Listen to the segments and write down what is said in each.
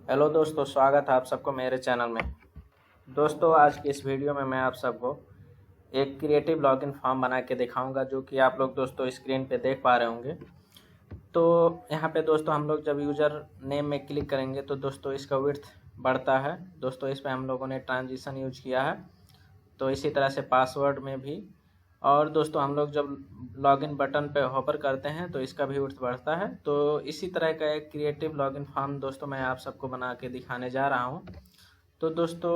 Hello दोस्तों, स्वागत है आप सबको मेरे चैनल में। दोस्तों, आज की इस वीडियो में मैं आप सबको एक क्रिएटिव लॉगिन फॉर्म बना के दिखाऊंगा, जो कि आप लोग दोस्तों स्क्रीन पे देख पा रहे होंगे। तो यहाँ पे दोस्तों हम लोग जब यूज़र नेम में क्लिक करेंगे तो दोस्तों इसका विड्थ बढ़ता है। दोस्तों इस पर हम लोगों ने ट्रांजिशन यूज किया है, तो इसी तरह से पासवर्ड में भी। और दोस्तों हम लोग जब लॉगिन बटन पे होवर करते हैं तो इसका भी विड्थ बढ़ता है। तो इसी तरह का एक क्रिएटिव लॉगिन फॉर्म दोस्तों मैं आप सबको बना के दिखाने जा रहा हूं। तो दोस्तों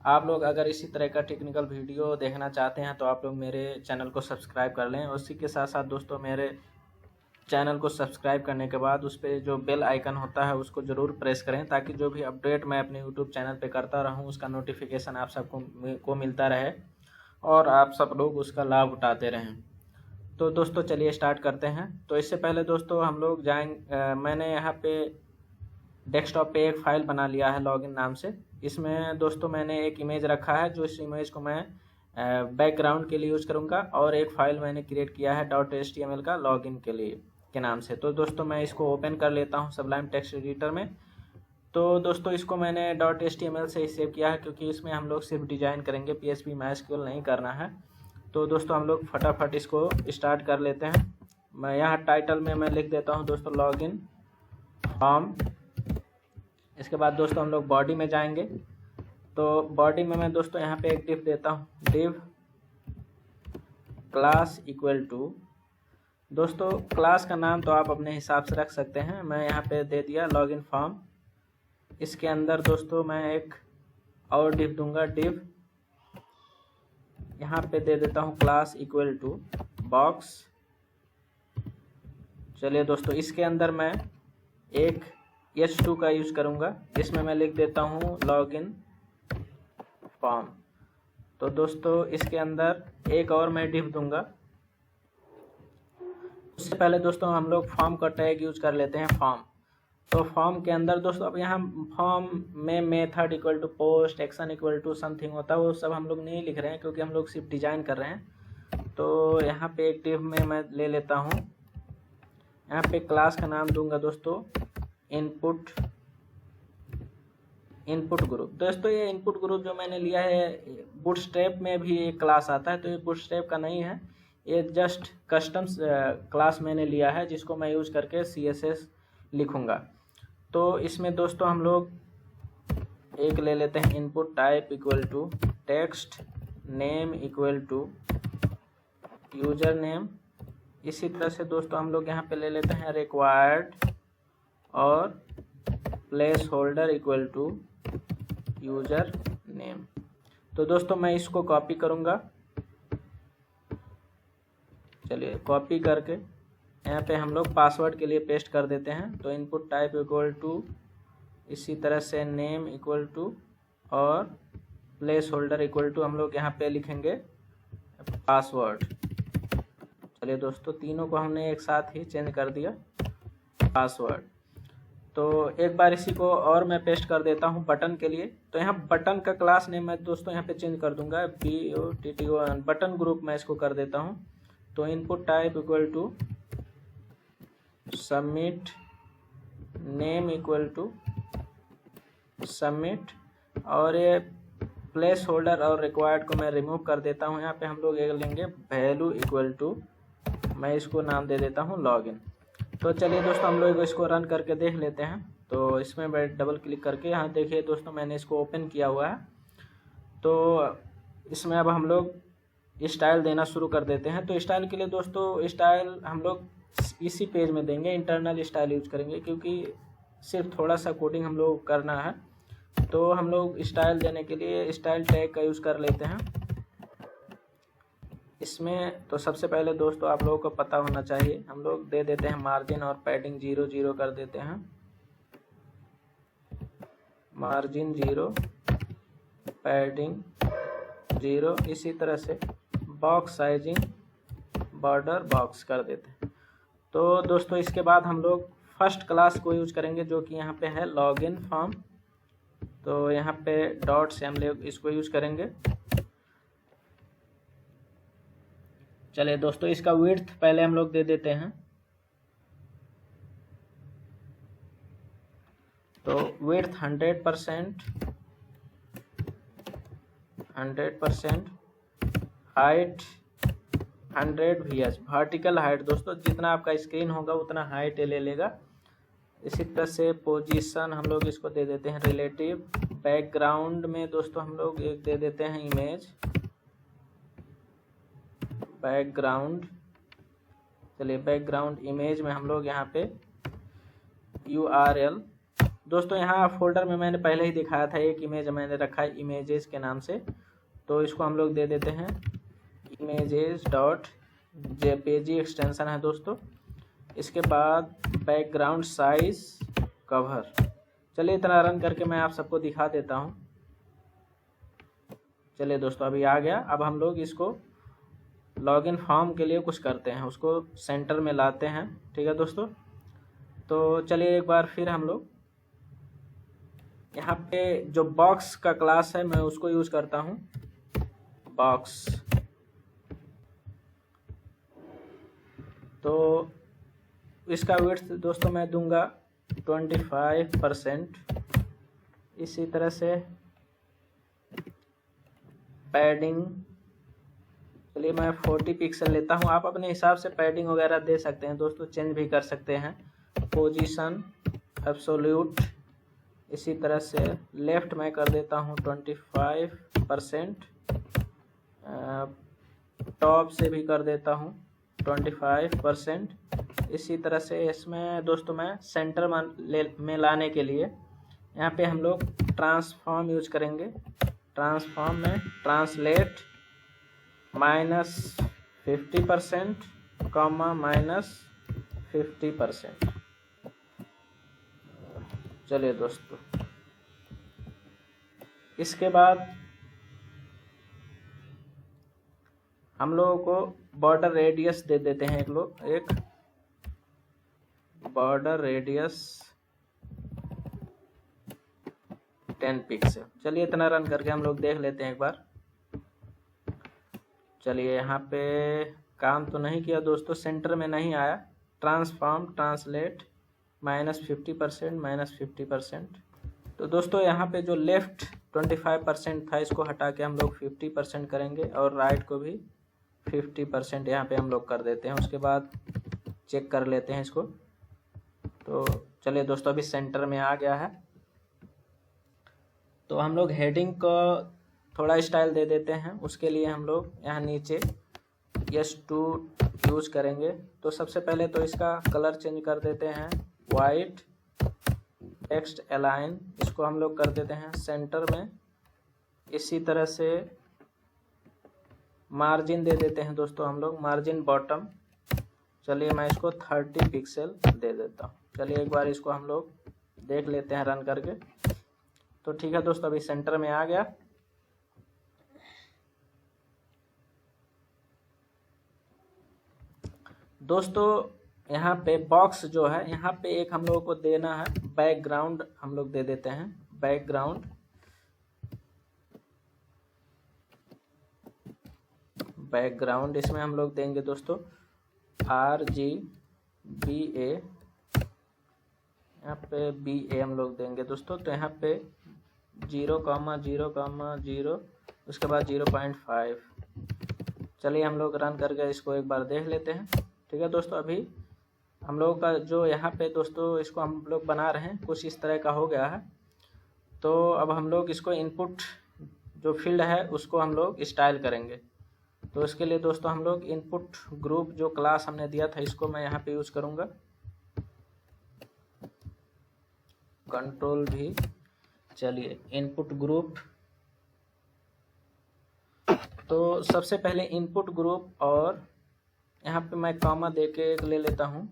आप लोग अगर इसी तरह का टेक्निकल वीडियो देखना चाहते हैं तो आप लोग मेरे चैनल को सब्सक्राइब कर लें। उसी के साथ साथ दोस्तों मेरे चैनल को सब्सक्राइब करने के बाद उस पर जो बेल आइकन होता है उसको ज़रूर प्रेस करें, ताकि जो भी अपडेट मैं अपने यूट्यूब चैनल पे करता रहूं उसका नोटिफिकेशन आप सबको मिलता रहे और आप सब लोग उसका लाभ उठाते रहें। तो दोस्तों चलिए स्टार्ट करते हैं। तो इससे पहले दोस्तों हम लोग मैंने यहाँ पे डेस्कटॉप पे एक फ़ाइल बना लिया है लॉगिन नाम से। इसमें दोस्तों मैंने एक इमेज रखा है, जो इस इमेज को मैं बैकग्राउंड के लिए यूज़ करूँगा, और एक फ़ाइल मैंने क्रिएट किया है .html का लॉगिन के लिए के नाम से। तो दोस्तों मैं इसको ओपन कर लेता हूँ सबलाइम टेक्स्ट एडिटर में। तो दोस्तों इसको मैंने .html से ही सेव किया है, क्योंकि इसमें हम लोग सिर्फ डिज़ाइन करेंगे, PHP MySQL नहीं करना है। तो दोस्तों हम लोग फटाफट इसको स्टार्ट कर लेते हैं। मैं यहाँ टाइटल में मैं लिख देता हूँ दोस्तों लॉगिन फॉर्म। इसके बाद दोस्तों हम लोग बॉडी में जाएंगे। तो बॉडी में मैं दोस्तों यहाँ पे एक डिव देता हूँ, डिव क्लास इक्वल टू। दोस्तों क्लास का नाम तो आप अपने हिसाब से रख सकते हैं, मैं यहाँ पे दे दिया लॉगिन फॉर्म। इसके अंदर दोस्तों मैं एक और डिव दूंगा, डिव यहाँ पे दे देता हूँ क्लास इक्वल टू बॉक्स। चलिए दोस्तों इसके अंदर मैं एक h2 का यूज करूँगा, इसमें मैं लिख देता हूँ लॉगिन फॉर्म। तो दोस्तों इसके अंदर एक और मैं डिव दूंगा। उससे पहले दोस्तों हम लोग फॉर्म का टैग यूज कर लेते हैं, फॉर्म। तो फॉर्म के अंदर दोस्तों अब यहाँ फॉर्म में method equal to post, action equal to something होता है, वो सब हम लोग नहीं लिख रहे हैं, क्योंकि हम लोग सिर्फ डिजाइन कर रहे हैं। तो यहाँ पे एक डिव में मैं ले लेता हूँ, यहाँ पे क्लास का नाम दूंगा दोस्तों इनपुट ग्रुप। दोस्तों ये इनपुट ग्रुप जो मैंने लिया है, बूटस्ट्रैप में भी एक क्लास आता है, तो ये बूटस्ट्रैप का नहीं है, ये जस्ट कस्टम क्लास मैंने लिया है, जिसको मैं यूज करके CSS लिखूंगा। तो इसमें दोस्तों हम लोग एक ले लेते हैं input type equal to text name equal to username. इसी तरह से दोस्तों हम लोग यहाँ पे ले लेते हैं रिक्वायर्ड और placeholder equal to username. तो दोस्तों मैं इसको कॉपी करूँगा। चलिए कॉपी करके यहाँ पे हम लोग पासवर्ड के लिए पेस्ट कर देते हैं। तो इनपुट टाइप इक्वल टू, इसी तरह से नेम इक्वल टू और प्लेस होल्डर इक्वल टू हम लोग यहाँ पे लिखेंगे पासवर्ड। चलिए दोस्तों तीनों को हमने एक साथ ही चेंज कर दिया पासवर्ड। तो एक बार इसी को और मैं पेस्ट कर देता हूँ बटन के लिए। तो यहाँ बटन का क्लास नेम मैं दोस्तों यहाँ पे चेंज कर दूंगा, BOTTON, बटन ग्रुप मैं इसको कर देता हूँ। तो input type equal to submit, name equal to submit, और ये प्लेस होल्डर और रिक्वायर्ड को मैं रिमूव कर देता हूँ। यहाँ पे हम लोग एक लेंगे वैल्यू इक्वल टू, मैं इसको नाम दे देता हूँ लॉगिन। तो चलिए दोस्तों हम लोग इसको रन करके देख लेते हैं। तो इसमें मैं डबल क्लिक करके यहाँ देखिए दोस्तों मैंने इसको ओपन किया हुआ है। तो इसमें अब हम लोग स्टाइल देना शुरू कर देते हैं। तो स्टाइल के लिए दोस्तों स्टाइल हम लोग इसी पेज में देंगे, इंटरनल स्टाइल यूज करेंगे, क्योंकि सिर्फ थोड़ा सा कोडिंग हम लोग करना है। तो हम लोग स्टाइल देने के लिए स्टाइल टैग का यूज कर लेते हैं इसमें। तो सबसे पहले दोस्तों आप लोगों को पता होना चाहिए, हम लोग दे देते हैं मार्जिन और पैडिंग 0 कर देते हैं, मार्जिन 0 पैडिंग 0। इसी तरह से बॉक्स साइजिंग बॉर्डर बॉक्स कर देते हैं। तो दोस्तों इसके बाद हम लोग फर्स्ट क्लास को यूज करेंगे, जो कि यहाँ पे है लॉगिन फॉर्म। तो यहाँ पे डॉट से हम लोग इसको यूज करेंगे। चलिए दोस्तों इसका विड्थ पहले हम लोग दे देते हैं तो width 100%, height 100 VH, vertical height दोस्तों जितना आपका स्क्रीन होगा उतना हाइट ले लेगा। इसी तरह से पोजीशन हम लोग इसको दे देते हैं रिलेटिव। बैकग्राउंड में दोस्तों हम लोग एक दे देते हैं इमेज, बैकग्राउंड। चलिए बैकग्राउंड इमेज में हम लोग यहाँ पे URL दोस्तों, यहाँ फोल्डर में मैंने पहले ही दिखाया था, एक इमेज मैंने रखा है इमेजेस के नाम से, तो इसको हम लोग दे देते हैं images.jpg एक्सटेंशन है दोस्तों। इसके बाद बैकग्राउंड साइज कवर। चलिए इतना रन करके मैं आप सबको दिखा देता हूँ। चलिए दोस्तों अभी आ गया। अब हम लोग इसको लॉगिन फॉर्म के लिए कुछ करते हैं, उसको सेंटर में लाते हैं। ठीक है दोस्तों, तो चलिए एक बार फिर हम लोग यहाँ पे जो बॉक्स का क्लास है मैं उसको यूज करता हूँ, बॉक्स। तो इसका विड्थ दोस्तों मैं दूंगा 25%। इसी तरह से पैडिंग, चलिए मैं 40 पिक्सल लेता हूँ। आप अपने हिसाब से पैडिंग वगैरह दे सकते हैं दोस्तों, चेंज भी कर सकते हैं। पोजीशन एब्सोल्यूट, इसी तरह से लेफ़्ट मैं कर देता हूँ 25%, टॉप से भी कर देता हूँ 25%। इसी तरह से इसमें दोस्तों मैं सेंटर में लाने के लिए यहाँ पे हम लोग ट्रांसफॉर्म यूज करेंगे। ट्रांसफॉर्म में ट्रांसलेट -50%, -50%। चलिए दोस्तों, इसके बाद हम लोगों को बॉर्डर रेडियस दे देते हैं एक बॉर्डर रेडियस 10 पिक्सल। चलिए इतना रन करके हम लोग देख लेते हैं एक बार। चलिए यहाँ पे काम तो नहीं किया दोस्तों, सेंटर में नहीं आया। Transform translate -50%, -50%। तो दोस्तों यहाँ पे जो लेफ्ट 25% था इसको हटा के हम लोग 50% करेंगे, और राइट को भी 50% यहाँ पे हम लोग कर देते हैं। उसके बाद चेक कर लेते हैं इसको। तो चलिए दोस्तों अभी सेंटर में आ गया है। तो हम लोग हेडिंग को थोड़ा स्टाइल दे देते हैं। उसके लिए हम लोग यहाँ नीचे S2 यूज करेंगे। तो सबसे पहले तो इसका कलर चेंज कर देते हैं वाइट। टेक्स्ट अलाइन, इसको हम लोग कर देते हैं सेंटर में। इसी तरह से मार्जिन दे देते हैं दोस्तों हम लोग, मार्जिन बॉटम। चलिए मैं इसको 30 पिक्सल दे देता हूँ। चलिए एक बार इसको हम लोग देख लेते हैं रन करके। तो ठीक है दोस्तों, अभी सेंटर में आ गया। दोस्तों यहाँ पे बॉक्स जो है, यहाँ पे एक हम लोगों को देना है बैकग्राउंड। हम लोग दे देते हैं बैकग्राउंड। बैकग्राउंड इसमें हम लोग देंगे दोस्तों RGBA, यहाँ पे BA हम लोग देंगे दोस्तों। तो यहाँ पे 0,0,0, उसके बाद 0.5। चलिए हम लोग रन करके इसको एक बार देख लेते हैं। ठीक है दोस्तों, अभी हम लोगों का जो यहाँ पे दोस्तों इसको हम लोग बना रहे हैं कुछ इस तरह का हो गया है। तो अब हम लोग इसको इनपुट जो फील्ड है उसको हम लोग स्टाइल करेंगे। तो इसके लिए दोस्तों हम लोग इनपुट ग्रुप जो क्लास हमने दिया था इसको मैं यहाँ पे यूज करूँगा, Ctrl+V। चलिए इनपुट ग्रुप, तो सबसे पहले इनपुट ग्रुप, और यहाँ पे मैं कॉमा दे के ले लेता हूँ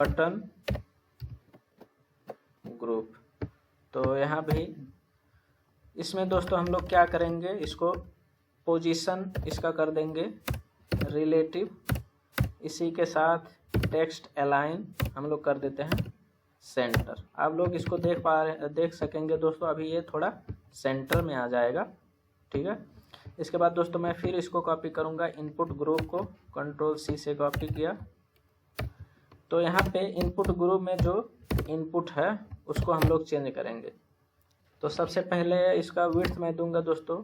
बटन ग्रुप। तो यहाँ भी इसमें दोस्तों हम लोग क्या करेंगे, इसको पोजीशन इसका कर देंगे रिलेटिव। इसी के साथ टेक्स्ट अलाइन हम लोग कर देते हैं सेंटर। आप लोग इसको देख सकेंगे दोस्तों, अभी ये थोड़ा सेंटर में आ जाएगा। ठीक है, इसके बाद दोस्तों मैं फिर इसको कॉपी करूँगा, इनपुट ग्रुप को Ctrl+C से कॉपी किया। तो यहाँ पे इनपुट ग्रुप में जो इनपुट है उसको हम लोग चेंज करेंगे। तो सबसे पहले इसका विड्थ मैं दूंगा दोस्तों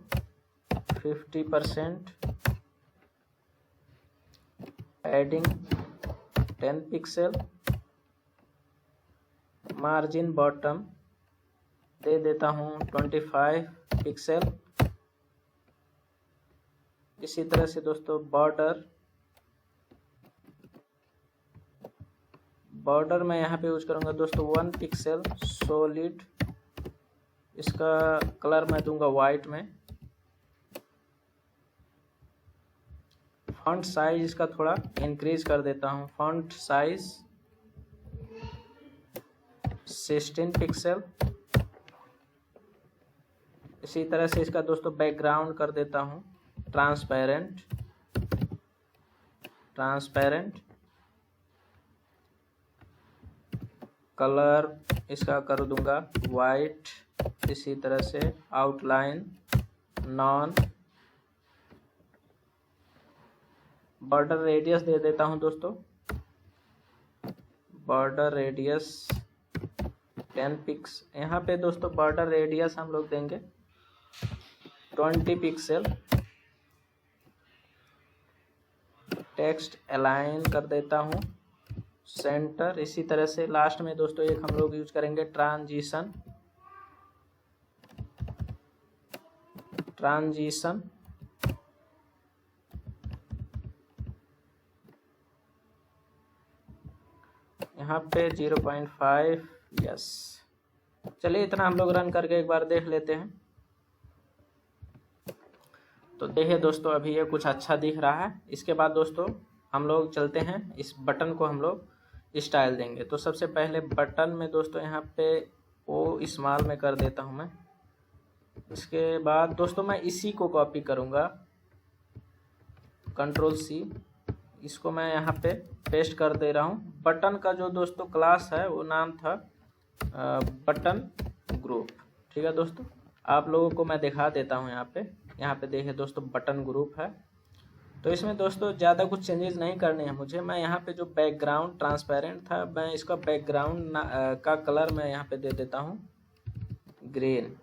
50%, एडिंग 10 पिक्सल, मार्जिन बॉटम दे देता हूँ 25 पिक्सल। इसी तरह से दोस्तों बॉर्डर मैं यहाँ पे यूज करूँगा दोस्तों 1 पिक्सल सॉलिड। इसका कलर मैं दूंगा वाइट में। फॉन्ट साइज इसका थोड़ा इंक्रीज कर देता हूँ, फॉन्ट साइज 16 पिक्सल। इसी तरह से इसका दोस्तों बैकग्राउंड कर देता हूँ ट्रांसपेरेंट। कलर इसका कर दूंगा वाइट। इसी तरह से आउटलाइन नॉन। बॉर्डर रेडियस दे देता हूं दोस्तों, बॉर्डर रेडियस 10 पिक्स। यहाँ पे दोस्तों बॉर्डर रेडियस हम लोग देंगे 20 पिक्सल। टेक्स्ट अलाइन कर देता हूँ सेंटर। इसी तरह से लास्ट में दोस्तों एक हम लोग यूज करेंगे ट्रांजिशन। यहाँ पे 0.5। यस, चलिए इतना हम लोग रन करके एक बार देख लेते हैं। तो देखिए दोस्तों अभी ये कुछ अच्छा दिख रहा है। इसके बाद दोस्तों हम लोग चलते हैं, इस बटन को हम लोग स्टाइल देंगे। तो सबसे पहले बटन में दोस्तों यहाँ पे ओ स्मॉल में कर देता हूँ मैं। इसके बाद दोस्तों मैं इसी को कॉपी करूँगा, Ctrl+C। इसको मैं यहाँ पे पेस्ट कर दे रहा हूँ। बटन का जो दोस्तों क्लास है वो नाम था बटन ग्रुप। ठीक है दोस्तों, आप लोगों को मैं दिखा देता हूँ। यहाँ पे देखिए दोस्तों बटन ग्रुप है। तो इसमें दोस्तों ज़्यादा कुछ चेंजेस नहीं करने हैं मुझे। मैं यहाँ पे जो बैकग्राउंड ट्रांसपेरेंट था, मैं इसका बैकग्राउंड का कलर मैं यहाँ पे दे देता हूँ ग्रीन।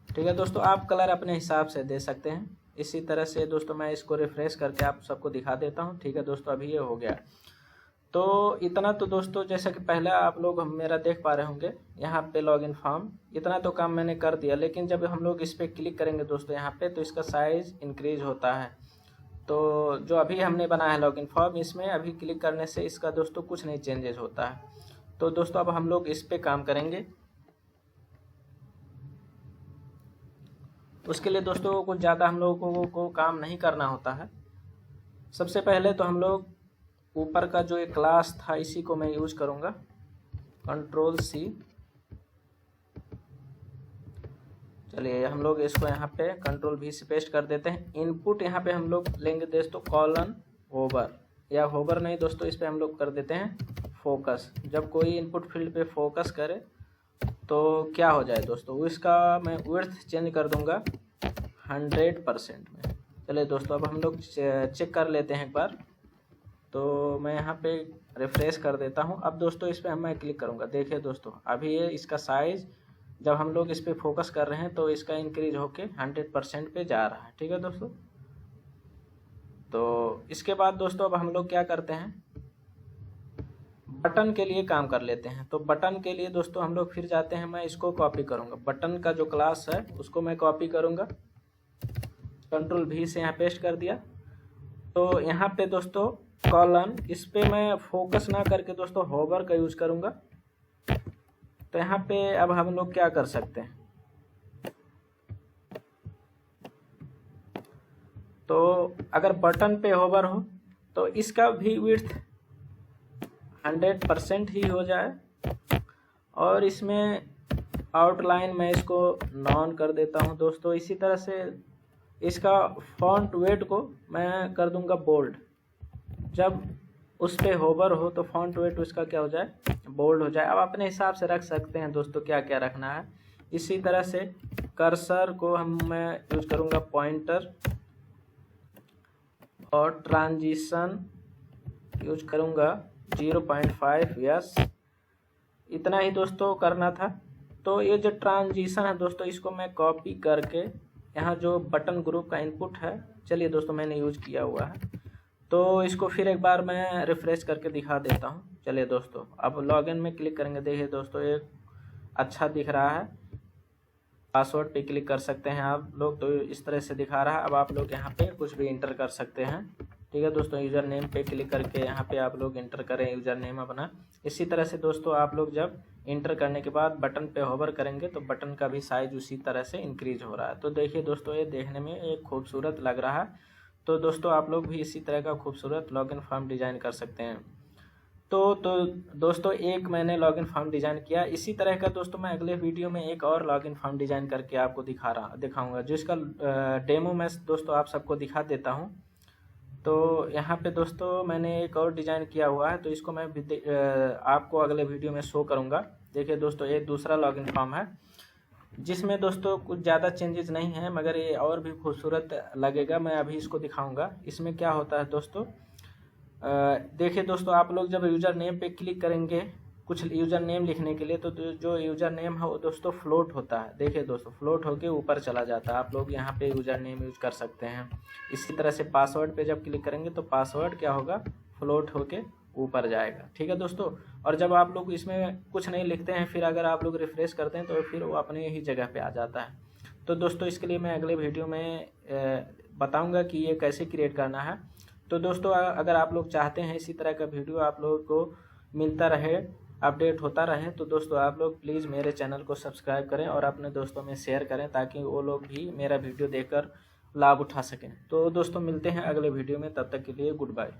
ठीक है दोस्तों, आप कलर अपने हिसाब से दे सकते हैं। इसी तरह से दोस्तों मैं इसको रिफ्रेश करके आप सबको दिखा देता हूँ। ठीक है दोस्तों, अभी ये हो गया। तो इतना तो दोस्तों जैसा कि पहले आप लोग मेरा देख पा रहे होंगे यहाँ पे लॉगिन फॉर्म, इतना तो काम मैंने कर दिया। लेकिन जब हम लोग इस पर क्लिक करेंगे दोस्तों यहाँ पे, तो इसका साइज़ इंक्रीज होता है। तो जो अभी हमने बनाया है लॉगिन फॉर्म, इसमें अभी क्लिक करने से इसका दोस्तों कुछ नहीं चेंजेस होता है। तो दोस्तों अब हम लोग इस पर काम करेंगे। उसके लिए दोस्तों कुछ ज़्यादा हम लोगों को काम नहीं करना होता है। सबसे पहले तो हम लोग ऊपर का जो एक क्लास था इसी को मैं यूज करूँगा, Ctrl+C। चलिए हम लोग इसको यहाँ पे Ctrl+V से पेस्ट कर देते हैं। इनपुट यहाँ पे हम लोग लेंगे दोस्तों कॉलन होवर, या होवर नहीं दोस्तों, इस पे हम लोग कर देते हैं फोकस। जब कोई इनपुट फील्ड पे फोकस करे तो क्या हो जाए दोस्तों, इसका मैं विड्थ चेंज कर दूंगा 100% में। चलिए दोस्तों अब हम लोग चेक कर लेते हैं एक बार। तो मैं यहाँ पे रिफ्रेश कर देता हूँ। अब दोस्तों इस पर मैं क्लिक करूँगा। देखिए दोस्तों अभी ये इसका साइज़ जब हम लोग इस पर फोकस कर रहे हैं तो इसका इंक्रीज होके 100% पे जा रहा है। ठीक है दोस्तों, तो इसके बाद दोस्तों अब हम लोग क्या करते हैं, बटन के लिए काम कर लेते हैं। तो बटन के लिए दोस्तों हम लोग फिर जाते हैं, मैं इसको कॉपी करूँगा। बटन का जो क्लास है उसको मैं कॉपी करूँगा, Ctrl+V से यहाँ पेस्ट कर दिया। तो यहाँ पे दोस्तों कॉलन, इस पे मैं फोकस ना करके दोस्तों होवर का यूज करूँगा। तो यहाँ पे अब हम लोग क्या कर सकते हैं, तो अगर बटन पे होवर हो तो इसका भी विड्थ 100% ही हो जाए। और इसमें आउटलाइन मैं इसको नॉन कर देता हूँ दोस्तों। इसी तरह से इसका फॉन्ट वेट को मैं कर दूंगा बोल्ड। जब उस पे होवर हो तो फॉन्ट वेट उसका क्या हो जाए, बोल्ड हो जाए। अब अपने हिसाब से रख सकते हैं दोस्तों क्या क्या रखना है। इसी तरह से कर्सर को मैं यूज करूँगा पॉइंटर, और ट्रांजिशन यूज करूँगा 0.5। यस, इतना ही दोस्तों करना था। तो ये जो ट्रांजिशन है दोस्तों, इसको मैं कॉपी करके यहाँ जो बटन ग्रुप का इनपुट है, चलिए दोस्तों मैंने यूज किया हुआ है, तो इसको फिर एक बार मैं रिफ़्रेश करके दिखा देता हूँ। चलिए दोस्तों, अब लॉगिन में क्लिक करेंगे। देखिए दोस्तों, एक अच्छा दिख रहा है। पासवर्ड पे क्लिक कर सकते हैं आप लोग, तो इस तरह से दिखा रहा है। अब आप लोग यहाँ पे कुछ भी इंटर कर सकते हैं। ठीक है दोस्तों, यूज़र नेम पे क्लिक करके यहाँ पे आप लोग इंटर करें यूज़र नेम अपना। इसी तरह से दोस्तों आप लोग जब इंटर करने के बाद बटन पे होवर करेंगे तो बटन का भी साइज उसी तरह से इंक्रीज हो रहा है। तो देखिए दोस्तों, ये देखने में एक खूबसूरत लग रहा है। तो दोस्तों आप लोग भी इसी तरह का खूबसूरत लॉगिन फॉर्म डिज़ाइन कर सकते हैं। तो दोस्तों एक मैंने लॉगिन फॉर्म डिज़ाइन किया। इसी तरह का दोस्तों मैं अगले वीडियो में एक और लॉगिन फॉर्म डिज़ाइन करके आपको दिखाऊंगा, जिसका डेमो मैं दोस्तों आप सबको दिखा देता हूं। तो यहाँ पे दोस्तों मैंने एक और डिज़ाइन किया हुआ है, तो इसको मैं आपको अगले वीडियो में शो करूँगा। देखिए दोस्तों, ये दूसरा लॉगिन फॉर्म है, जिसमें दोस्तों कुछ ज़्यादा चेंजेस नहीं है, मगर ये और भी खूबसूरत लगेगा। मैं अभी इसको दिखाऊँगा। इसमें क्या होता है दोस्तों, देखिए दोस्तों, आप लोग जब यूज़र नेम पे क्लिक करेंगे कुछ यूज़र नेम लिखने के लिए, तो जो यूज़र नेम है वो दोस्तों फ्लोट होता है। देखिए दोस्तों, फ्लोट होके ऊपर चला जाता है। आप लोग यहाँ पे यूज़र नेम यूज कर सकते हैं। इसी तरह से पासवर्ड पे जब क्लिक करेंगे तो पासवर्ड क्या होगा, फ्लोट होके ऊपर जाएगा। ठीक है दोस्तों, और जब आप लोग इसमें कुछ नहीं लिखते हैं, फिर अगर आप लोग रिफ्रेश करते हैं तो फिर वो अपने ही जगह पे आ जाता है। तो दोस्तों इसके लिए मैं अगले वीडियो में बताऊँगा कि ये कैसे क्रिएट करना है। तो दोस्तों अगर आप लोग चाहते हैं इसी तरह का वीडियो आप लोगों को मिलता रहे, अपडेट होता रहे, तो दोस्तों आप लोग प्लीज़ मेरे चैनल को सब्सक्राइब करें और अपने दोस्तों में शेयर करें, ताकि वो लोग भी मेरा वीडियो देखकर लाभ उठा सकें। तो दोस्तों मिलते हैं अगले वीडियो में, तब तक के लिए गुड बाय।